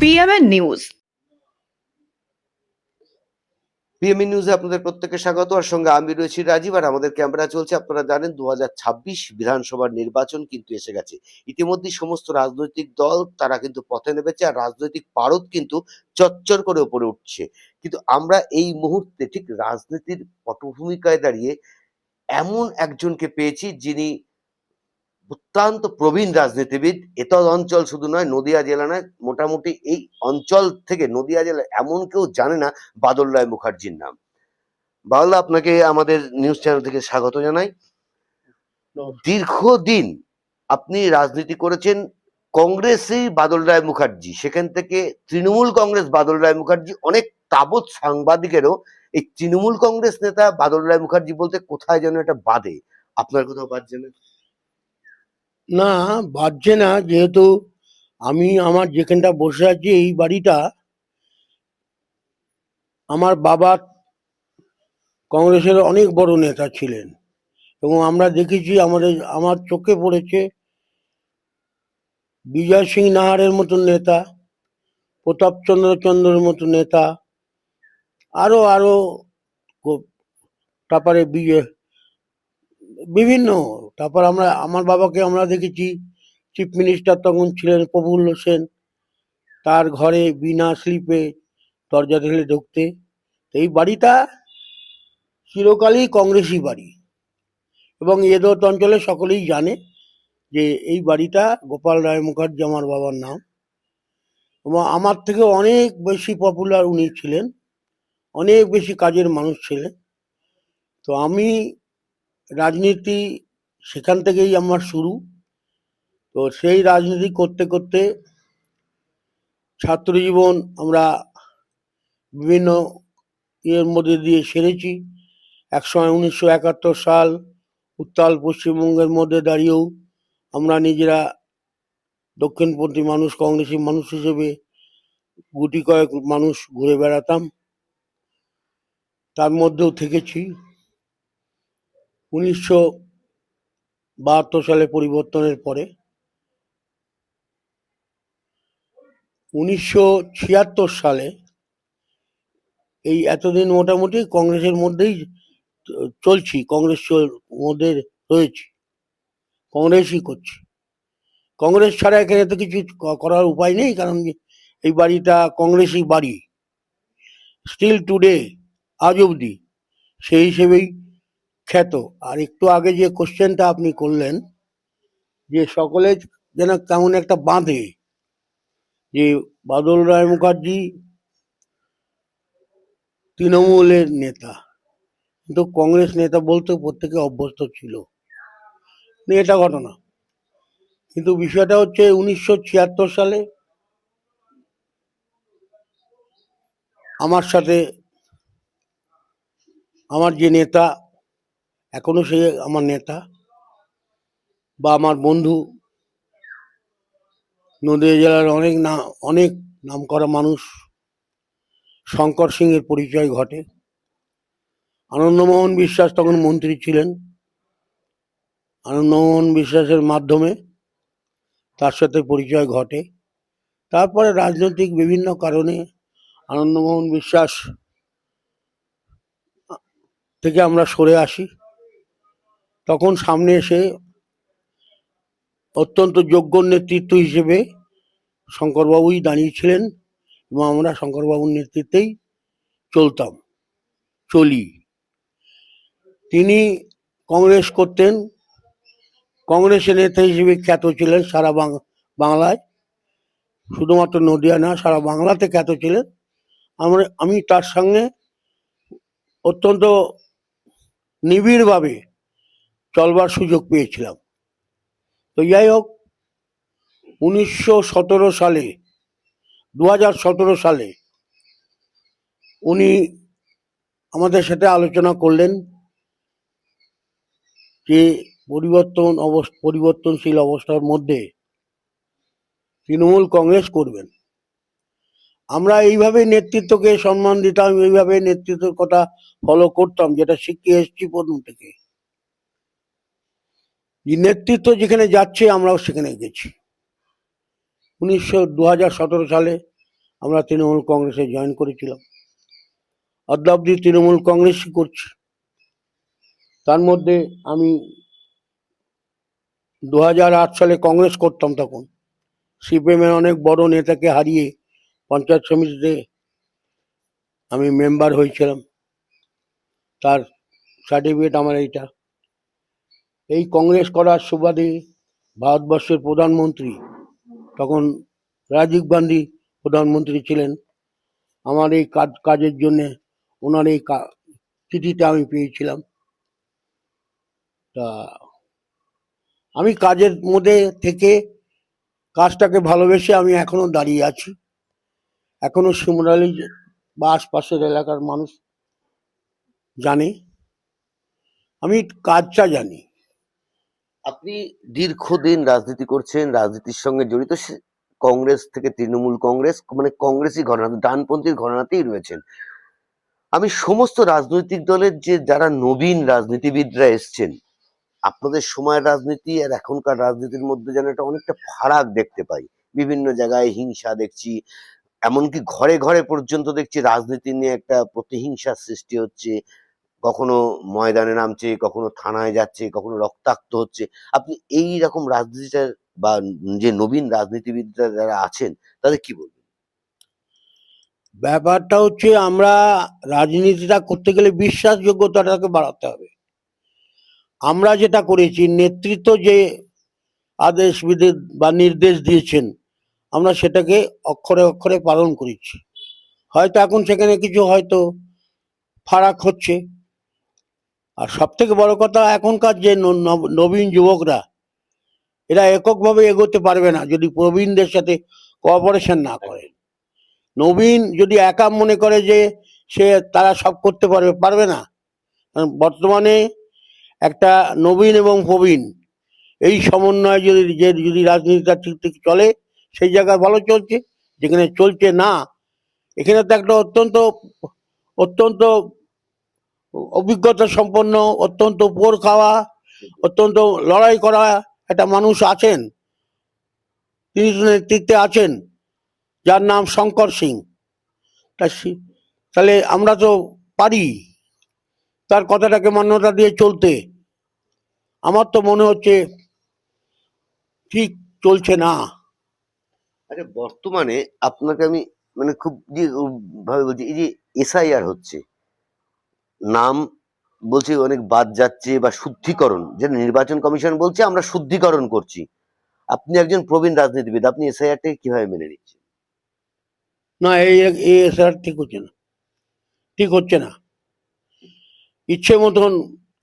PMN news. PME নিউজে আপনাদের প্রত্যেককে স্বাগত। আর সঙ্গে আমি রয়েছি রাজীব, আর আমাদের ক্যামেরা চলছে। আপনারা জানেন 2026 বিধানসভার নির্বাচন কিন্তু এসে গেছে। ইতিমধ্যেই সমস্ত রাজনৈতিক দল তারা কিন্তু পথে নেমেছে, আর রাজনৈতিক পারদ কিন্তু চচ্চর করে উপরে উঠছে। কিন্তু আমরা এই মুহূর্তে ঠিক রাজনীতির পটভূমিকায় দাঁড়িয়ে এমন একজনকে পেয়েছি যিনি অত্যন্ত প্রবীণ রাজনীতিবিদ। এতদ অঞ্চল শুধু নয়, নদিয়া জেলা নয়, মোটামুটি এই অঞ্চল থেকে নদিয়া জেলা এমন কেউ জানে না বাদল রায় মুখার্জির নাম। বাদল, আপনাকে আমাদের নিউজ চ্যানেল থেকে স্বাগত জানাই। দীর্ঘদিন আপনি রাজনীতি করেছেন কংগ্রেসেই বাদল রায় মুখার্জি, সেখান থেকে তৃণমূল কংগ্রেস বাদল রায় মুখার্জি। অনেক তাবৎ সাংবাদিকেরও এই তৃণমূল কংগ্রেস নেতা বাদল রায় মুখার্জি বলতে কোথায় যেন এটা বাদে। আপনার কোথাও বাদছে না? না, বাজছে না, যেহেতু আমি আমার যেখানটা বসে আছি এই বাড়িটা আমার বাবা কংগ্রেসের অনেক বড় নেতা ছিলেন, এবং আমরা দেখেছি, আমার চোখে পড়েছে বিজয় সিং নাহারের মতন নেতা, প্রতাপচন্দ্রের মতো নেতা, আরো আরো তারপরে বিভিন্ন, তারপর আমার বাবাকে আমরা দেখেছি চিফ মিনিস্টার তখন ছিলেন প্রফুল্ল সেন, তার ঘরে বিনা স্লিপে দরজা ঠেলে ঢুকতে। এই বাড়িটা চিরকালই কংগ্রেসি বাড়ি, এবং এদত অঞ্চলে সকলেই জানে যে এই বাড়িটা গোপাল রায় মুখার্জি আমার বাবার নাম, এবং আমার থেকে অনেক বেশি পপুলার উনি ছিলেন, অনেক বেশি কাজের মানুষ ছিলেন। তো আমি রাজনীতি সেখান থেকেই আমার শুরু। তো সেই রাজনীতি করতে করতে ছাত্র জীবন আমরা বিভিন্ন এর মধ্যে দিয়ে সেরেছি। একসময় 1971 সাল উত্তাল পশ্চিমবঙ্গের মধ্যে দাঁড়িয়েও আমরা নিজেরা দক্ষিণপন্থী মানুষ, কংগ্রেসি মানুষ হিসেবে গুটি কয়েক মানুষ ঘুরে বেড়াতাম, তার মধ্যেও থেকেছি। 1972 সালে পরিবর্তনের পরে 1976 সালে এই এতদিন মোটামুটি কংগ্রেসের মধ্যেই চলছি, কংগ্রেসের মধ্যে রয়েছি, কংগ্রেসই করছি। কংগ্রেস ছাড়া এখানে তো কিছু করার উপায় নেই, কারণ এই বাড়িটা কংগ্রেসই বাড়ি, স্টিল টুডে, আজ অবধি সেই হিসেবেই খ্যাত। আর একটু আগে যে কোশ্চেনটা আপনি করলেন, যে সকলে যেন কেমন একটা বাঁধে যে বাদল রায় মুখার্জি তৃণমূলের নেতা, কিন্তু কংগ্রেস নেতা বলতে প্রত্যেকে অভ্যস্ত ছিল, এটা ঘটনা। কিন্তু বিষয়টা হচ্ছে 1976 সালে আমার সাথে আমার যে নেতা, এখনো সে আমার নেতা বা আমার বন্ধু, নদীয়া জেলার অনেক নাম করা মানুষ শঙ্কর সিং এর পরিচয় ঘটে। আনন্দমোহন বিশ্বাস তখন মন্ত্রী ছিলেন, আনন্দমোহন বিশ্বাসের মাধ্যমে তার সাথে পরিচয় ঘটে। তারপরে রাজনৈতিক বিভিন্ন কারণে আনন্দমোহন বিশ্বাস থেকে আমরা সরে আসি। তখন সামনে এসে অত্যন্ত যোগ্য নেতৃত্ব হিসেবে শঙ্করবাবুই দাঁড়িয়েছিলেন, এবং আমরা শঙ্করবাবুর নেতৃত্বেই চলি। তিনি কংগ্রেস করতেন, কংগ্রেসের নেতা হিসেবে খ্যাত ছিলেন সারা বাংলায়, শুধুমাত্র নদিয়া না, সারা বাংলাতে খ্যাত ছিলেন। আমি তার সঙ্গে অত্যন্ত নিবিড়ভাবে চলবার সুযোগ পেয়েছিলাম। তো যাই হোক, 2017 সালে উনি আমাদের সাথে আলোচনা করলেন যে পরিবর্তনশীল অবস্থার মধ্যে তৃণমূল কংগ্রেস করবেন। আমরা এইভাবে নেতৃত্বকে সম্মান দিতাম, এইভাবে নেতৃত্বের কথা ফলো করতাম, যেটা শিখে এসেছি প্রথম থেকে। যে নেতৃত্ব যেখানে যাচ্ছে আমরাও সেখানে গেছি। 2017 সালে আমরা তৃণমূল কংগ্রেসে জয়েন করেছিলাম, অদ্যাবধি তৃণমূল কংগ্রেসই করছি। তার মধ্যে আমি 2008 সালে কংগ্রেস করতাম, তখন সিপিএমের অনেক বড় নেতাকে হারিয়ে পঞ্চায়েত সমিতিতে আমি মেম্বার হয়েছিলাম, তার সার্টিফিকেট আমার এইটা। এই কংগ্রেস করার সুবাদে ভারতবর্ষের প্রধানমন্ত্রী, তখন রাজীব গান্ধী প্রধানমন্ত্রী ছিলেন, আমার এই কাজের জন্যে ওনার এই চিঠিটা আমি পেয়েছিলাম। তা আমি কাজের মধ্যে থেকে কাজটাকে ভালোবেসে আমি এখনো দাঁড়িয়ে আছি। এখনো শিমুরালি বা আশপাশের এলাকার মানুষ জানে, আমি কাজটা জানি। আপনি দীর্ঘদিন রাজনীতি করছেন, রাজনীতির সঙ্গে জড়িত, কংগ্রেস থেকে তৃণমূল কংগ্রেস, মানে কংগ্রেসই ঘরানা, ডানপন্থীর ঘরানাতেই রয়েছেন। আমি সমস্ত রাজনৈতিক দলের যে যারা নবীন রাজনীতিবিদরা এসছেন, আপনাদের সময়ের রাজনীতি আর এখনকার রাজনীতির মধ্যে যেন একটা অনেকটা ফারাক দেখতে পাই। বিভিন্ন জায়গায় হিংসা দেখছি, এমনকি ঘরে ঘরে পর্যন্ত দেখছি রাজনীতি নিয়ে একটা প্রতিহিংসার সৃষ্টি হচ্ছে। কখনো ময়দানে নামছে, কখনো থানায় যাচ্ছে, কখনো রক্তাক্ত হচ্ছে। আপনি এই রকম রাজনীতিটা বা যে নবীন রাজনীতিবিদরা যারা আছেন তাদের কি বলবেন? ব্যাপারটা হচ্ছে, আমরা রাজনীতিটা করতে গেলে বিশ্বাসযোগ্যতাটাকে বাড়াতে হবে। আমরা যেটা করেছি, নেতৃত্ব যে আদেশ বিদেশ বা নির্দেশ দিয়েছেন, আমরা সেটাকে অক্ষরে অক্ষরে পালন করেছি। হয়তো এখন সেখানে কিছু হয়তো ফারাক হচ্ছে। আর সব থেকে বড় কথা, এখনকার যে নবীন যুবকরা, এরা এককভাবে এগোতে পারবে না যদি প্রবীণদের সাথে কোঅপারেশন না করে। নবীন যদি একা মনে করে যে সে তারা সব করতে পারবে না। বর্তমানে একটা নবীন এবং প্রবীণ এই সমন্বয় যদি রাজনীতিটা ঠিক ঠিক চলে, সেই জায়গায় ভালো চলছে। যেখানে চলছে না, এখানে তো একটা অত্যন্ত অত্যন্ত অভিজ্ঞতা সম্পন্ন, অত্যন্ত পোর খাওয়া, অত্যন্ত লড়াই করা একটা মানুষ আছেন, তিনি নেতৃত্বে আছেন, যার নাম শঙ্কর সিং। তাহলে আমরা তো পারি তার কথাটাকে মান্যতা দিয়ে চলতে। আমার তো মনে হচ্ছে ঠিক চলছে না। আচ্ছা, বর্তমানে আপনাকে আমি মানে খুব ভাবে বলছি, এই যে এসআইআর হচ্ছে, নাম বলছে অনেক বাদ যাচ্ছে বা শুদ্ধিকরণ, যে নির্বাচন কমিশন বলছে আমরা শুদ্ধিকরণ করছি। আপনি একজন প্রবীণ রাজনীতিবিদ, আপনি এসআইআরটাকে কিভাবে মেনে নিচ্ছেন? না, এই স্যার ঠিক হচ্ছে না, ঠিক হচ্ছে না। ইচ্ছে মতন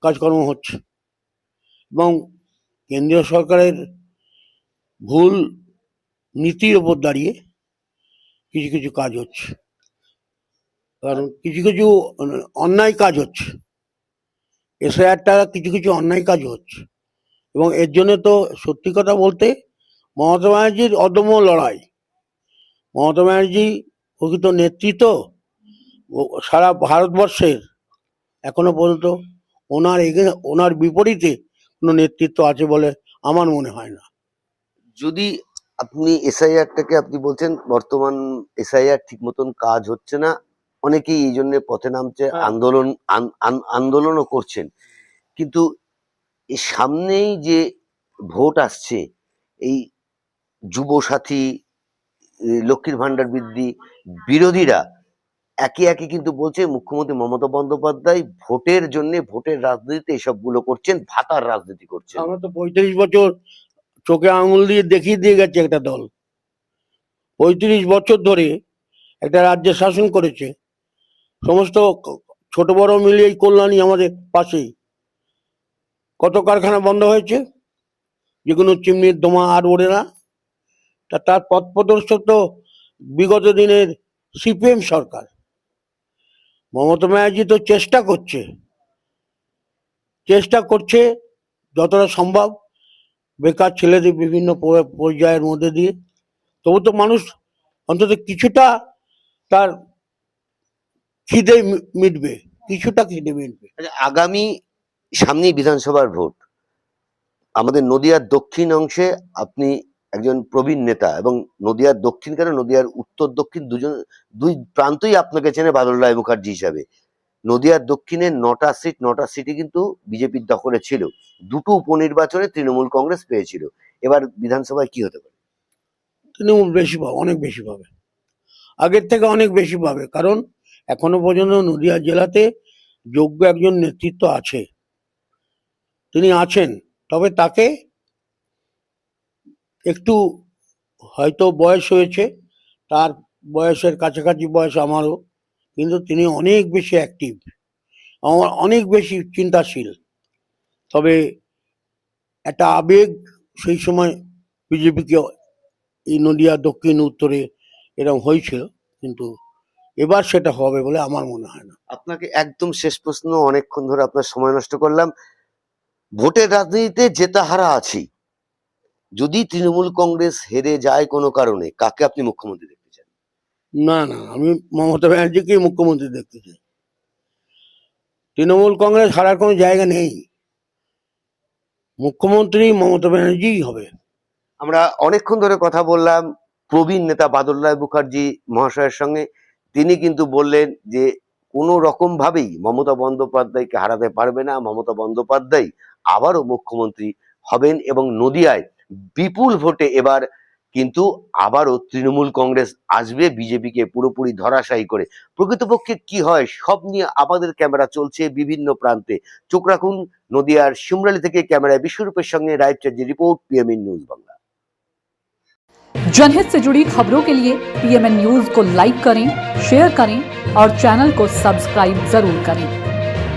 কাজকর্ম হচ্ছে এবং কেন্দ্রীয় সরকারের ভুল নীতির ওপর দাঁড়িয়ে কিছু কিছু কাজ হচ্ছে। কারণ কিছু কিছু অন্যায় কাজ হচ্ছে, এসআইআরটা কিছু কিছু অন্যায় কাজ হচ্ছে। এবং এর জন্য তো সত্যি কথা বলতে, মমতা ব্যানার্জির অদম্য লড়াই, মমতা ব্যানার্জি প্রকৃত নেতৃত্ব সারা ভারতবর্ষের এখনো পর্যন্ত ওনার বিপরীতে কোনো নেতৃত্ব আছে বলে আমার মনে হয় না। যদি আপনি এসআইআরটাকে, আপনি বলছেন বর্তমান এসআইআর ঠিক মতন কাজ হচ্ছে না, অনেকেই এই জন্য পথে নামছে, আন্দোলনও করছেন, কিন্তু এই সামনেই যে ভোট আসছে, এই যুব সাথী, লক্ষ্মীর ভান্ডার বৃদ্ধি, বিরোধীরা একে একে কিন্তু বলছে মুখ্যমন্ত্রী মমতা বন্দ্যোপাধ্যায় ভোটের জন্য, ভোটের রাজনীতিতে এসবগুলো করছেন, ভাতার রাজনীতি করছেন। আমরা তো 35 বছর চোখে আঙুল দিয়ে দেখিয়ে দিয়ে গেছে একটা দল, 35 বছর ধরে একটা রাজ্যে শাসন করেছে। সমস্ত ছোট বড় মিলিয়ে কল্যাণী আমাদের পাশেই, কত কারখানা বন্ধ হয়েছে, যেগুলো চিমনির ধোঁয়া আর ওড়ে না। তার পথ প্রদর্শক তো বিগত দিনের সিপিএম সরকার। মমতা ব্যানার্জি তো চেষ্টা করছে যতটা সম্ভব বেকার ছেলেদের বিভিন্ন পর্যায়ের মধ্যে দিয়ে, তবু তো মানুষ অন্তত কিছুটা তার খিদে মিটবে, কিছুটা খিদে মিটবে। আচ্ছা, আগামী সামনেই বিধানসভার ভোট, আমাদের নদিয়ার দক্ষিণ অংশে আপনি একজন প্রবীণ নেতা এবং নদিয়ার দক্ষিণ কেন নদিয়ার উত্তর দক্ষিণ দুই প্রান্তই আপনাকে চেনে বাদলরায় মুখার্জি হিসাবে। নদিয়ার দক্ষিণের 9টা সিটই কিন্তু বিজেপির দখলে ছিল। 2টো উপনির্বাচনে তৃণমূল কংগ্রেস পেয়েছিল। এবার বিধানসভায় কি হতে পারে? তৃণমূল বেশি পাবে, অনেক বেশি পাবে, আগের থেকে অনেক বেশি পাবে। কারণ এখনো পর্যন্ত নদিয়া জেলাতে যোগ্য একজন নেতৃত্ব আছে, তিনি আছেন। তবে তাকে একটু হয়তো বয়স হয়েছে, তার বয়সের কাছাকাছি বয়স আমারও, কিন্তু তিনি অনেক বেশি অ্যাক্টিভ, অনেক বেশি চিন্তাশীল। তবে একটা আবেগ সেই সময় বিজেপিকে এই নদিয়া দক্ষিণ উত্তরে এরকম হয়েছিল, কিন্তু এবার সেটা হবে বলে আমার মনে হয় না। আপনাকে একদম শেষ প্রশ্ন, অনেকক্ষণ ধরে আপনার সময় নষ্ট করলাম। ভোটের রাজনীতিতে জেতা হারা আছি, যদি তৃণমূল কংগ্রেস হেরে যায় কোনো কারণে, কাকে আপনি মুখ্যমন্ত্রী দেখতে চান? না না, আমি মমতা ব্যানার্জিকেই মুখ্যমন্ত্রী দেখতে চাই। তৃণমূল কংগ্রেস হারার কোনো জায়গা নেই, মুখ্যমন্ত্রী মমতা ব্যানার্জিই হবে। আমরা অনেকক্ষণ ধরে কথা বললাম প্রবীণ নেতা বাদলরায় মুখার্জি মহাশয়ের সঙ্গে। তিনি কিন্তু বললেন যে কোনো রকম ভাবেই মমতা বন্দ্যোপাধ্যায়কে হারাতে পারবে না, মমতা বন্দ্যোপাধ্যায় আবারও মুখ্যমন্ত্রী হবেন এবং নদিয়ায় বিপুল ভোটে এবার কিন্তু আবারও তৃণমূল কংগ্রেস আসবে বিজেপিকে পুরোপুরি ধরাশায়ী করে। প্রকৃতপক্ষে কি হয় সব নিয়ে আমাদের ক্যামেরা চলছে বিভিন্ন প্রান্তে। চোখ রাখুন নদিয়ার শিমরালি থেকে। ক্যামেরায় বিশ্বরূপের সঙ্গে right Chatterjee report, PMN news Bangla. जनहित से जुड़ी खबरों के लिए PMN न्यूज को लाइक करें, शेयर करें और चैनल को सब्सक्राइब जरूर करें।